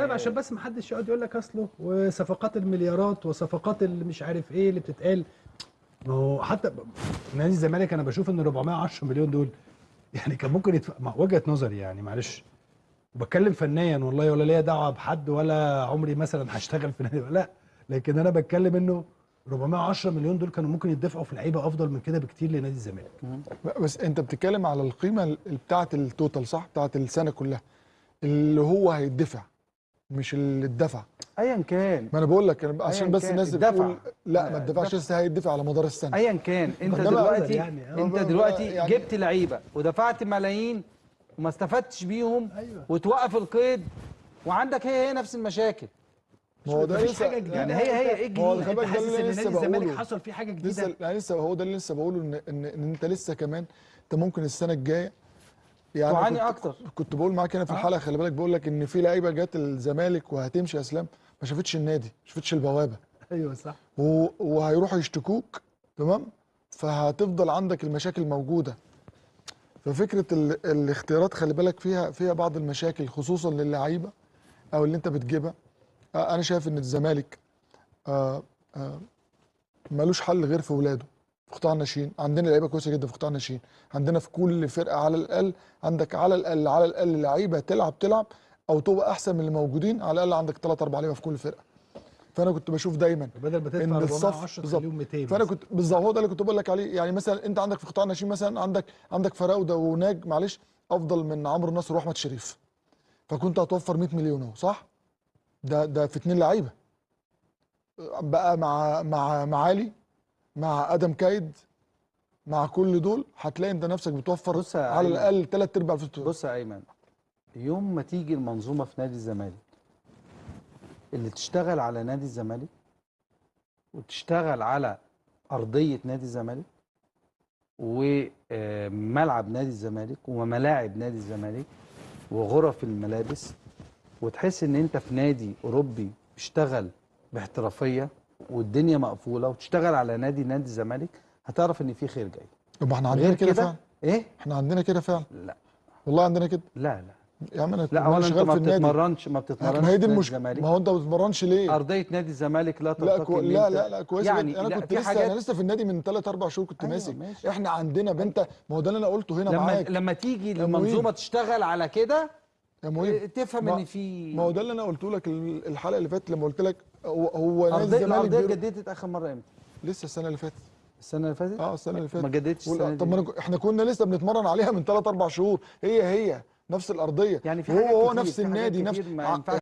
لا عشان بس ما حدش يقعد يقول لك اصله وصفقات المليارات وصفقات اللي مش عارف ايه اللي بتتقال. ما هو حتى نادي الزمالك انا بشوف ان 410 مليون دول يعني كان ممكن يدفع وجهه نظري يعني معلش، وبتكلم فنيا والله ولا ليا دعوه بحد ولا عمري مثلا هشتغل في نادي لا، لكن انا بتكلم انه 410 مليون دول كانوا ممكن يدفعوا في لعيبه افضل من كده بكتير لنادي الزمالك. بس انت بتتكلم على القيمه بتاعه التوتال صح، بتاعه السنه كلها اللي هو هيدفع مش اللي اتدفع. ايا كان، ما انا بقول لك عشان بس الناس بتقول لا ما اتدفعش لسه هيدفع على مدار السنه. ايا كان انت دلوقتي يعني انت دلوقتي يعني جبت لعيبه ودفعت ملايين وما استفدتش بيهم. أيوة. وتوقف القيد وعندك هي نفس المشاكل. ما هو ده لسه يعني هي ايه الجديد؟ هو انت حاسس ان نادي الزمالك حصل فيه حاجه جديده؟ لسه هو ده اللي لسه بقوله ان انت لسه كمان انت ممكن السنه الجايه يعني تعاني اكتر. كنت بقول معاك هنا في الحلقه خلي بالك بقول لك ان في لعيبه جت الزمالك وهتمشي يا اسلام ما شافتش النادي ما شافتش البوابه. ايوه صح. وهيروحوا يشتكوك تمام، فهتفضل عندك المشاكل موجوده. ففكره الاختيارات خلي بالك فيها بعض المشاكل خصوصا للعيبه او اللي انت بتجيبها. انا شايف ان الزمالك ملوش حل غير في ولاده في قطاع الناشئين. عندنا لعيبه كويسه جدا في قطاع الناشئين، عندنا في كل فرقه على الاقل عندك على الاقل لعيبه تلعب او تبقى احسن من اللي موجودين. على الاقل عندك 3 4 لعيبه في كل فرقه. فانا كنت بشوف دايما بدل ما تدفع 410 تخليهم 200. فانا كنت بالظبط هو ده اللي كنت بقول لك عليه. يعني مثلا انت عندك في قطاع الناشئين مثلا عندك فراوده وناج معلش افضل من عمرو النصر واحمد شريف، فكنت هتوفر 100 مليون اهو صح. ده في 2 لعيبه بقى مع علي مع ادم كايد مع كل دول هتلاقي انت نفسك بتوفر على الاقل 3/4 الفلوس. بص يا ايمن، يوم ما تيجي المنظومه في نادي الزمالك اللي تشتغل على نادي الزمالك وتشتغل على ارضيه نادي الزمالك وملعب نادي الزمالك وملاعب نادي الزمالك وغرف الملابس، وتحس ان انت في نادي اوروبي بيشتغل باحترافيه والدنيا مقفوله، وتشتغل على نادي الزمالك، هتعرف ان في خير جاي. طب احنا عندنا كده فعلا. ايه؟ احنا عندنا كده فعلا. لا والله عندنا كده. لا يا عم لا اولا انت ما بتتمرنش ما هي دي المشكله. ما هو انت ما بتتمرنش ليه؟ ارضيه نادي الزمالك لا ترتقي. لا كويس يعني انا كنت لسه في النادي من 3 4 شهور كنت ماسك. احنا عندنا بنت ما هو ده اللي انا قلته هنا معاك. لما تيجي المنظومه تشتغل على كده تفهم ان في ما هو ده اللي انا قلته لك الحلقه اللي فاتت لما قلت لك هو نادي الزمالك الارضيه جددت اخر مره امتى؟ لسه السنه اللي فاتت. السنه اللي فاتت؟ السنه اللي فاتت ما جددتش السنه دي. طب احنا كنا لسه بنتمرن عليها من 3 4 شهور. هي نفس الارضيه يعني في هو نفس النادي نفس